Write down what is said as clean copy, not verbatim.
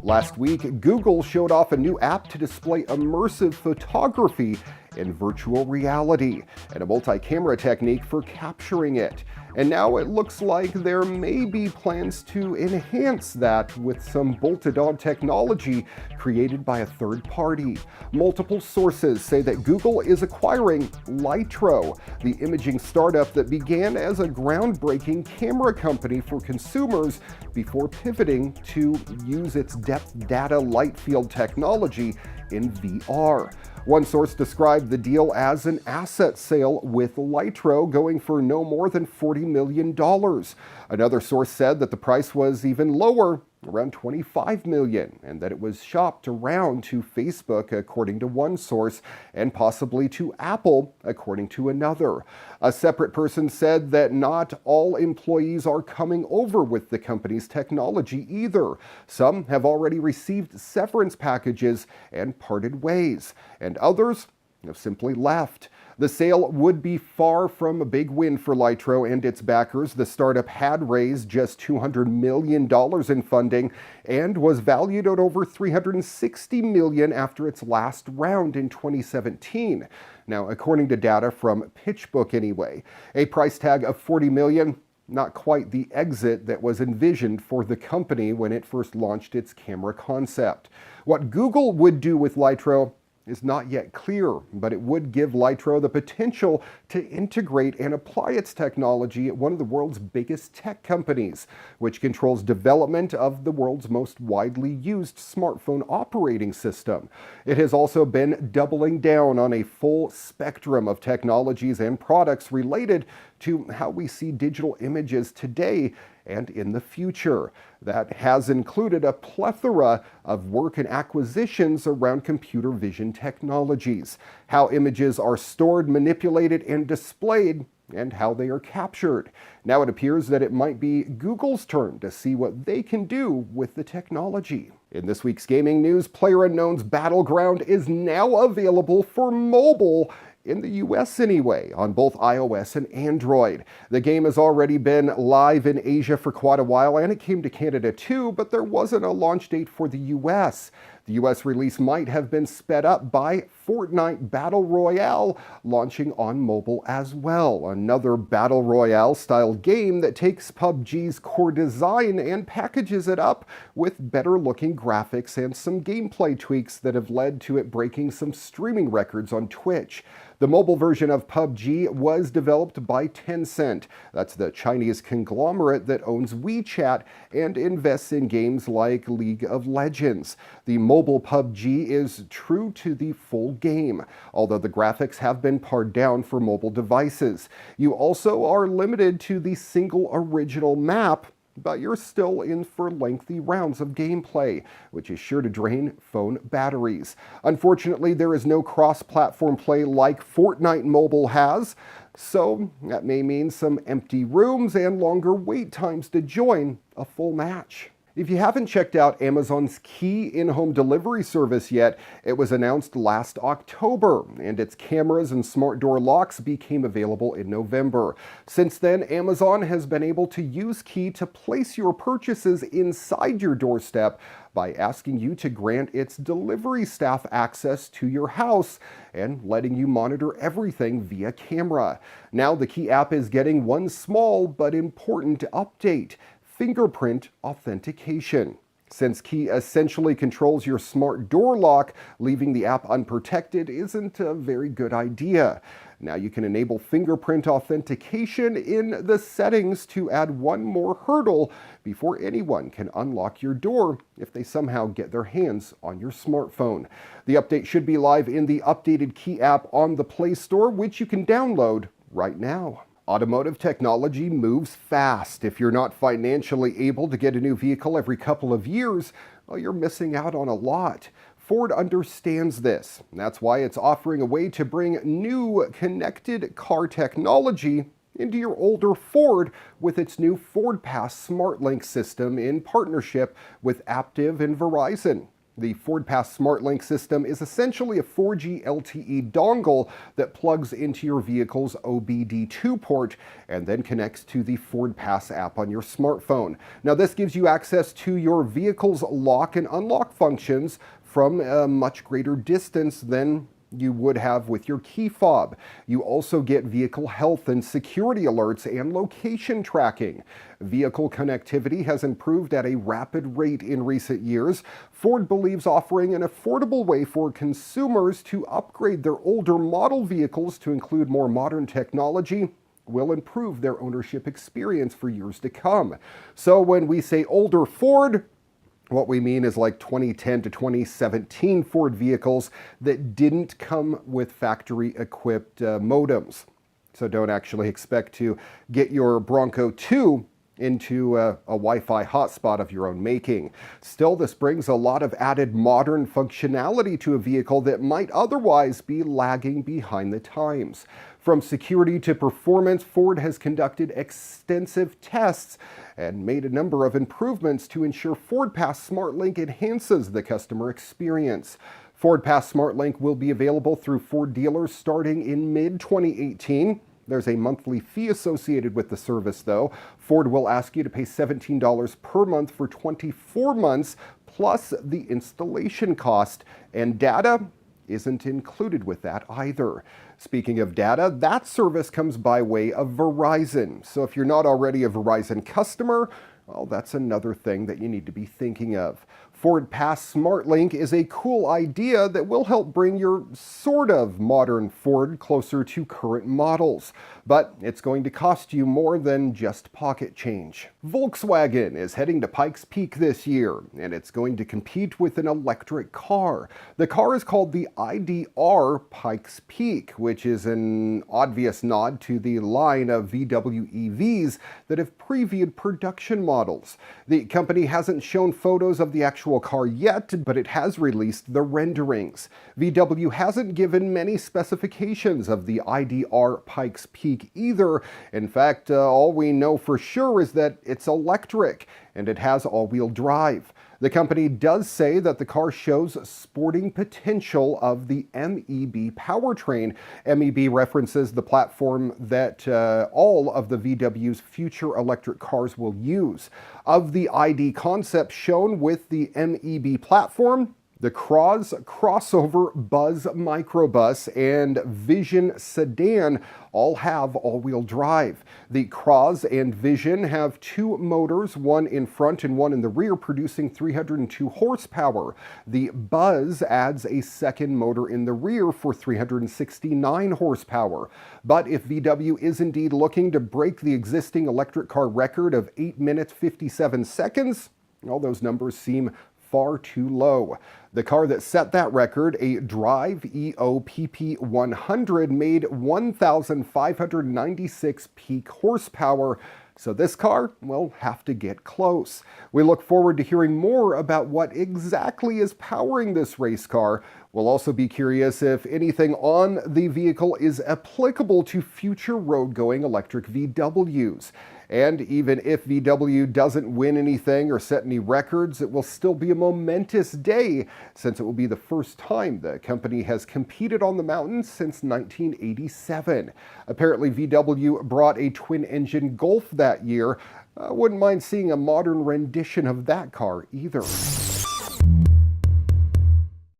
Last week, Google showed off a new app to display immersive photography in virtual reality and a multi-camera technique for capturing it. And now it looks like there may be plans to enhance that with some bolted-on technology created by a third party. Multiple sources say that Google is acquiring Lytro, the imaging startup that began as a groundbreaking camera company for consumers before pivoting to use its depth data light field technology in VR. One source described the deal as an asset sale, with Lytro going for no more than $40 million. Another source said that the price was even lower, around $25 million, and that it was shopped around to Facebook, according to one source, and possibly to Apple, according to another. A separate person said that not all employees are coming over with the company's technology either. Some have already received severance packages and parted ways, and others have simply left. The sale would be far from a big win for Lytro and its backers. The startup had raised just $200 million in funding and was valued at over $360 million after its last round in 2017. Now, according to data from PitchBook anyway, a price tag of $40 million, not quite the exit that was envisioned for the company when it first launched its camera concept. What Google would do with Lytro is not yet clear, but it would give Lytro the potential to integrate and apply its technology at one of the world's biggest tech companies, which controls development of the world's most widely used smartphone operating system. It has also been doubling down on a full spectrum of technologies and products related to how we see digital images today and in the future. That has included a plethora of work and acquisitions around computer vision technologies, how images are stored, manipulated, and displayed, and how they are captured. Now it appears that it might be Google's turn to see what they can do with the technology. In this week's gaming news, PlayerUnknown's Battleground is now available for mobile, in the US anyway, on both iOS and Android. The game has already been live in Asia for quite a while, and it came to Canada too, but there wasn't a launch date for the US. The US release might have been sped up by Fortnite Battle Royale, launching on mobile as well. Another Battle Royale style game that takes PUBG's core design and packages it up with better looking graphics and some gameplay tweaks that have led to it breaking some streaming records on Twitch. The mobile version of PUBG was developed by Tencent. That's the Chinese conglomerate that owns WeChat and invests in games like League of Legends. The mobile PUBG is true to the full game, although the graphics have been pared down for mobile devices. You also are limited to the single original map, but you're still in for lengthy rounds of gameplay, which is sure to drain phone batteries. Unfortunately, there is no cross-platform play like Fortnite Mobile has, so that may mean some empty rooms and longer wait times to join a full match. If you haven't checked out Amazon's Key in-home delivery service yet, it was announced last October, and its cameras and smart door locks became available in November. Since then, Amazon has been able to use Key to place your purchases inside your doorstep by asking you to grant its delivery staff access to your house and letting you monitor everything via camera. Now the Key app is getting one small but important update: fingerprint authentication. Since Key essentially controls your smart door lock, leaving the app unprotected isn't a very good idea. Now you can enable fingerprint authentication in the settings to add one more hurdle before anyone can unlock your door if they somehow get their hands on your smartphone. The update should be live in the updated Key app on the Play Store, which you can download right now. Automotive technology moves fast. If you're not financially able to get a new vehicle every couple of years, well, you're missing out on a lot. Ford understands this. That's why it's offering a way to bring new connected car technology into your older Ford with its new Ford Pass SmartLink system in partnership with Aptiv and Verizon. The FordPass SmartLink system is essentially a 4G LTE dongle that plugs into your vehicle's OBD2 port and then connects to the FordPass app on your smartphone. Now, this gives you access to your vehicle's lock and unlock functions from a much greater distance than you would have with your key fob. You also get vehicle health and security alerts and location tracking. Vehicle connectivity has improved at a rapid rate in recent years. Ford believes offering an affordable way for consumers to upgrade their older model vehicles to include more modern technology will improve their ownership experience for years to come. So when we say older Ford, what we mean is like 2010 to 2017 Ford vehicles that didn't come with factory-equipped modems. So don't actually expect to get your Bronco 2 into a Wi-Fi hotspot of your own making. Still, this brings a lot of added modern functionality to a vehicle that might otherwise be lagging behind the times. From security to performance, Ford has conducted extensive tests and made a number of improvements to ensure FordPass SmartLink enhances the customer experience. FordPass SmartLink will be available through Ford dealers starting in mid-2018. There's a monthly fee associated with the service, though. Ford will ask you to pay $17 per month for 24 months, plus the installation cost, and data isn't included with that either. Speaking of data, that service comes by way of Verizon. So if you're not already a Verizon customer, well, that's another thing that you need to be thinking of. FordPass SmartLink is a cool idea that will help bring your sort of modern Ford closer to current models. But it's going to cost you more than just pocket change. Volkswagen is heading to Pikes Peak this year, and it's going to compete with an electric car. The car is called the IDR Pikes Peak, which is an obvious nod to the line of VW EVs that have previewed production models. The company hasn't shown photos of the actual car yet, but it has released the renderings. VW hasn't given many specifications of the IDR Pikes Peak either. In fact, all we know for sure is that it's electric and it has all-wheel drive. The company does say that the car shows sporting potential of the MEB powertrain. MEB references the platform that all of the VW's future electric cars will use. Of the ID concepts shown with the MEB platform, the Cross Crossover Buzz Microbus and Vision Sedan all have all-wheel drive. The Cross and Vision have two motors, one in front and one in the rear, producing 302 horsepower. The Buzz adds a second motor in the rear for 369 horsepower. But if VW is indeed looking to break the existing electric car record of 8 minutes 57 seconds, all those numbers seem far too low. The car that set that record, a Drive EOPP 100, made 1,596 peak horsepower. So this car will have to get close. We look forward to hearing more about what exactly is powering this race car. We'll also be curious if anything on the vehicle is applicable to future road-going electric VWs. And even if VW doesn't win anything or set any records, it will still be a momentous day since it will be the first time the company has competed on the mountain since 1987. Apparently, VW brought a twin-engine Golf that year. I wouldn't mind seeing a modern rendition of that car either.